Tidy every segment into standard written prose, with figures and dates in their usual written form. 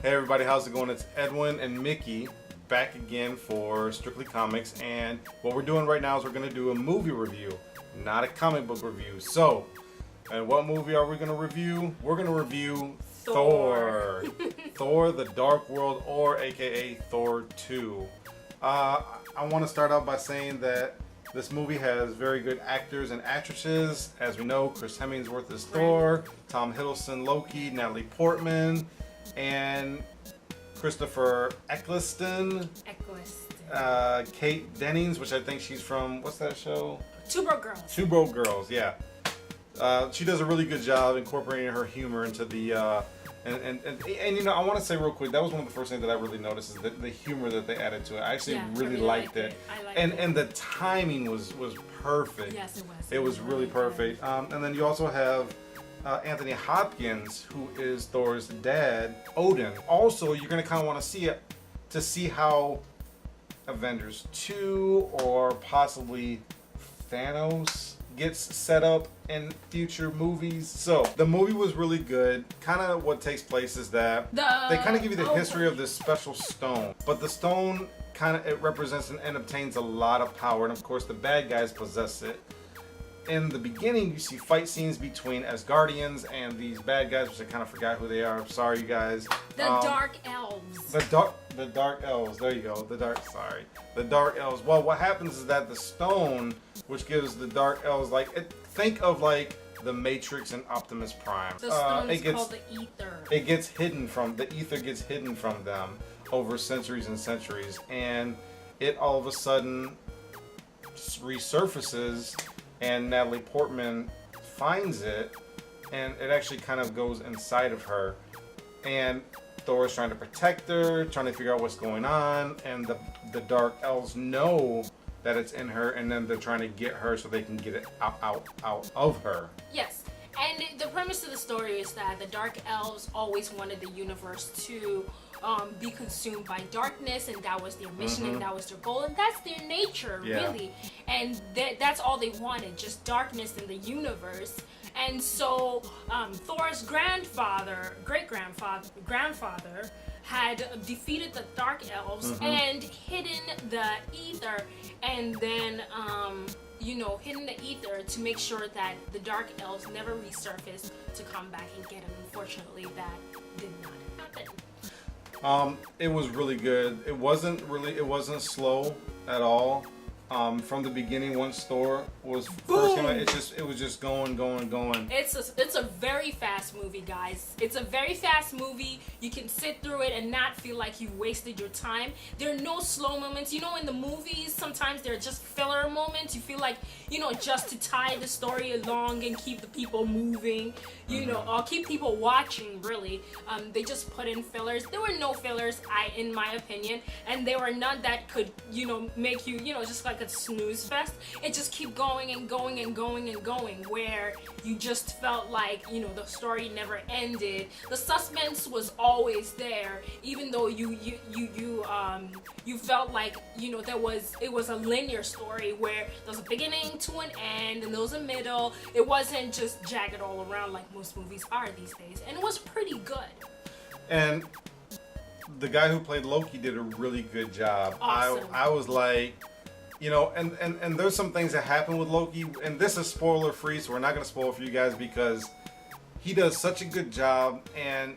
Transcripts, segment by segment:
Hey everybody, how's it going? It's Edwin and Mikie back again for Strictly Comics, and what we're doing right now is we're going to do a movie review, not a comic book review. So, and what movie are we going to review? We're going to review Thor. Thor, the Dark World, or aka Thor 2. I want to start out by saying that this movie has very good actors and actresses. As we know, Chris Hemsworth is Thor, Tom Hiddleston Loki, Natalie Portman, and Christopher Eccleston. Kate Dennings, which I think she's from, what's that show? Two Broke Girls. Two Broke Girls, yeah. She does a really good job incorporating her humor into the, and you know, I want to say real quick, that was one of the first things that I really noticed, is the humor that they added to it. I actually really liked it. And the timing was perfect. Yes, it was. It was really perfect. And then you also have Anthony Hopkins, who is Thor's dad, Odin. Also, you're going to kind of want to see it to see how Avengers 2 or possibly Thanos gets set up in future movies. So the movie was really good. Kind of what takes place is that they kind of give you the history of this special stone, but the stone kind of, it represents and obtains a lot of power, and of course the bad guys possess it. In the beginning, you see fight scenes between Asgardians and these bad guys, which I kind of forgot who they are. I'm sorry, you guys. The Dark Elves. The Dark Elves. There you go. The Dark Elves. Well, what happens is that the stone, which gives the Dark Elves, think of like the Matrix and Optimus Prime. The stone is called the Ether. It gets hidden from the Ether. Gets hidden from them over centuries and centuries, and it all of a sudden resurfaces. And Natalie Portman finds it, and it actually kind of goes inside of her. And Thor is trying to protect her, trying to figure out what's going on, and the Dark Elves know that it's in her, and then they're trying to get her so they can get it out of her. Yes, and the premise of the story is that the Dark Elves always wanted the universe to be consumed by darkness, and that was their mission, and that was their goal, and that's their nature, really. And that's all they wanted, just darkness in the universe. And so Thor's grandfather had defeated the Dark Elves and hidden the Ether, and then hidden the Ether to make sure that the Dark Elves never resurfaced to come back and get him. Unfortunately, that did not happen. It was really good. It wasn't slow at all. From the beginning, once Thor was first came out, it was just going. It's a very fast movie, guys. It's a very fast movie. You can sit through it and not feel like you wasted your time. There are no slow moments. You know, in the movies, sometimes they're just filler moments. You feel like, just to tie the story along and keep the people moving, or keep people watching, really. They just put in fillers. There were no fillers, in my opinion, and there were none that could, make you, just like a snooze fest. It just keep going and going and going and going, where you just felt like, the story never ended. The suspense was always there, even though you felt like, it was a linear story where there was a beginning to an end and there was a middle. It wasn't just jagged all around like most movies are these days, and it was pretty good. And the guy who played Loki did a really good job. Awesome. I was like, and there's some things that happen with Loki, and this is spoiler free, so we're not going to spoil for you guys, because he does such a good job, and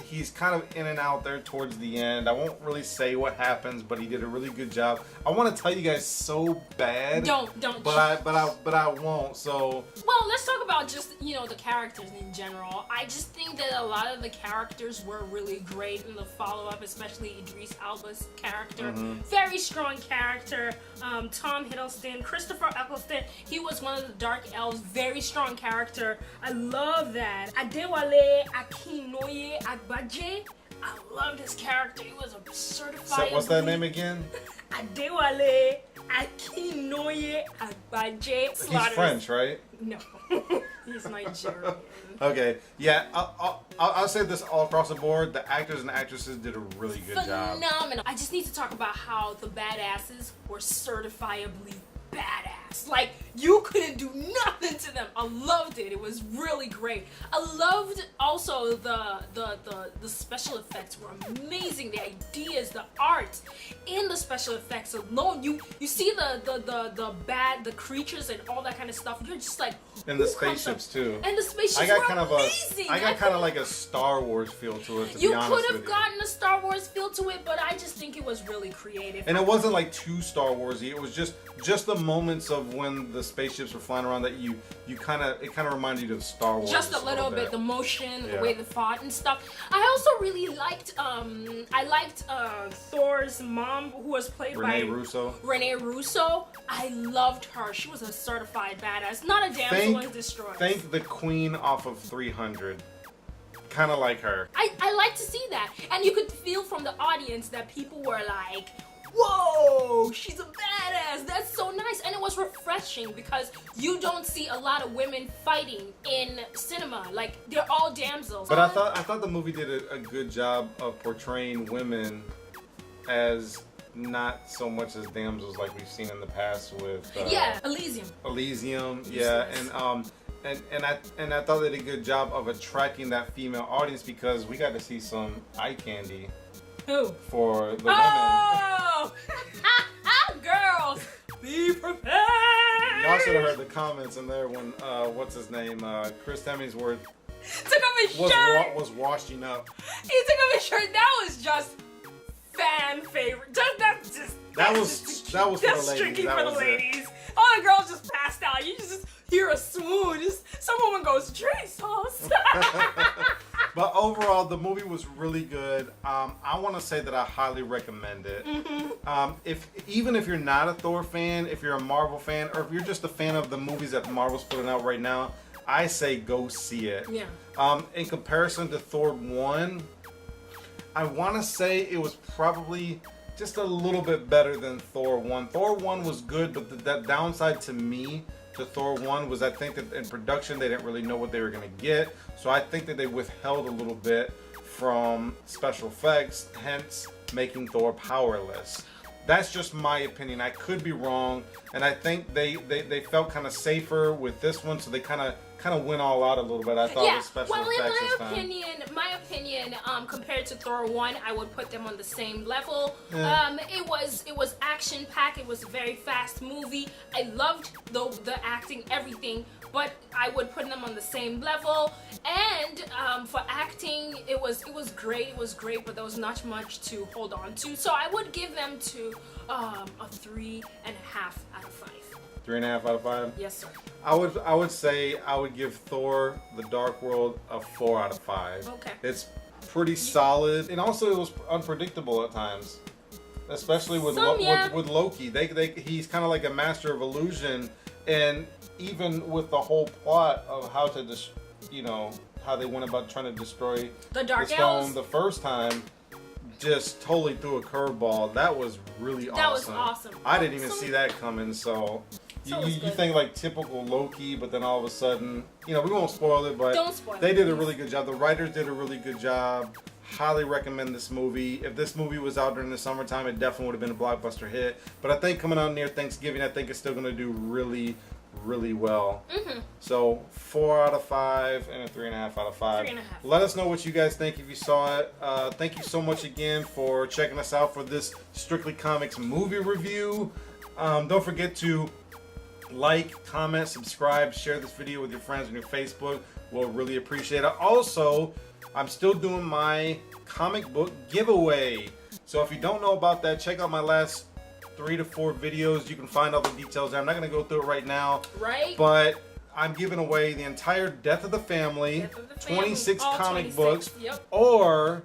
he's kind of in and out there towards the end. I won't really say what happens, but he did a really good job. I want to tell you guys so bad. Don't. But I won't. So. Well, let's talk about just the characters in general. I just think that a lot of the characters were really great in the follow-up, especially Idris Elba's character. Very strong character. Tom Hiddleston, Christopher Eccleston. He was one of the Dark Elves. Very strong character. I love that. Adewale, Akinnuoye-Agbaje. I loved his character. He was a certified. So what's that name again? Adewale, Akinnuoye-Agbaje. He's French, right? No, he's Nigerian. Okay, yeah, I'll say this all across the board. The actors and actresses did a really good job. Phenomenal. I just need to talk about how the badasses were certifiably badass. effects. Like, you couldn't do nothing to them. I loved it. It was really great. I loved also the special effects were amazing. The ideas, the art in the special effects alone. You see the creatures and all that kind of stuff. You're just like, and the spaceships too. And the spaceships I got were kind of amazing. I got kind of like a Star Wars feel to it. To you be honest could have with you. gotten a Star Wars feel to it, but I just think it was really creative. And it wasn't like too Star Warsy. It was just the moments of when the spaceships were flying around that it kind of reminded you of Star Wars. Just a little bit, the motion, Yeah. the way they fought and stuff. I also really liked Thor's mom, who was played by Renee Russo. I loved her. She was a certified badass, not a damsel in distress. Think the Queen off of 300. Kind of like her. I like to see that, and you could feel from the audience that people were like, whoa, she's a badass, that's so nice. And it was refreshing because you don't see a lot of women fighting in cinema. Like, they're all damsels. But I thought the movie did a good job of portraying women as not so much as damsels like we've seen in the past with Elysium, yeah, and I thought they did a good job of attracting that female audience because we got to see some eye candy. Who? For the women. Oh! Girls, be prepared! Y'all should have heard the comments in there when, what's his name, Chris Hemsworth took off his shirt! Was washing up. He took off his shirt. That was just fan favorite. That was for the ladies. Strictly for the ladies. All the girls just passed out. You just hear a swoon. Some woman goes, Jesus. But overall, the movie was really good. I want to say that I highly recommend it. Even if you're not a Thor fan, if you're a Marvel fan, or if you're just a fan of the movies that Marvel's putting out right now, I say go see it. Yeah. In comparison to Thor 1, I want to say it was probably just a little bit better than Thor 1. Thor 1 was good, but that downside to me to Thor 1 was I think that in production they didn't really know what they were going to get. So I think that they withheld a little bit from special effects, hence making Thor powerless. That's just my opinion. I could be wrong, and I think they felt kind of safer with this one, so they kind of went all out a little bit. I thought with special effects this time. In my opinion, compared to Thor 1, I would put them on the same level. Yeah. It was action packed. It was a very fast movie. I loved the acting, everything, but I would put them on the same level. And for acting, it was great. It was great, but there was not much to hold on to. So I would give them to a 3.5 out of 5. 3.5 out of 5? Yes, sir. I would say I would give Thor: The Dark World a 4 out of 5. Okay. It's pretty solid, and also it was unpredictable at times, especially with Loki. He's kind of like a master of illusion, and even with the whole plot of how to how they went about trying to destroy the Dark Stone Elves the first time, just totally threw a curveball. That was really awesome. That was awesome. I didn't even see that coming. So you think like typical Loki, but then all of a sudden, we won't spoil it, but don't spoil they it, did a please. really good job. The writers did a really good job. Highly recommend this movie. If this movie was out during the summertime, it definitely would have been a blockbuster hit. But I think coming out near Thanksgiving, I think it's still going to do really, really well. So 4 out of 5 and a 3.5 out of 5. 3.5. Let us know what you guys think if you saw it. Thank you so much again for checking us out for this Strictly Comics movie review. Don't forget to like, comment, subscribe, share this video with your friends on your Facebook. We'll really appreciate it. Also, I'm still doing my comic book giveaway. So if you don't know about that, check out my last 3 to 4 videos. You can find all the details there. I'm not going to go through it right now. Right. But I'm giving away the entire Death of the Family, 26 comic books, or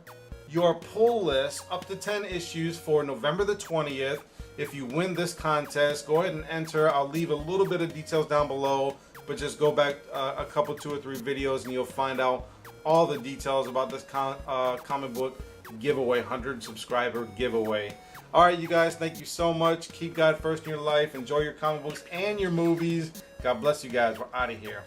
your pull list up to 10 issues for November the 20th. If you win this contest, go ahead and enter. I'll leave a little bit of details down below, but just go back a couple, 2 or 3 videos, and you'll find out all the details about this comic book giveaway, 100 subscriber giveaway. All right, you guys, thank you so much. Keep God first in your life. Enjoy your comic books and your movies. God bless you guys. We're out of here.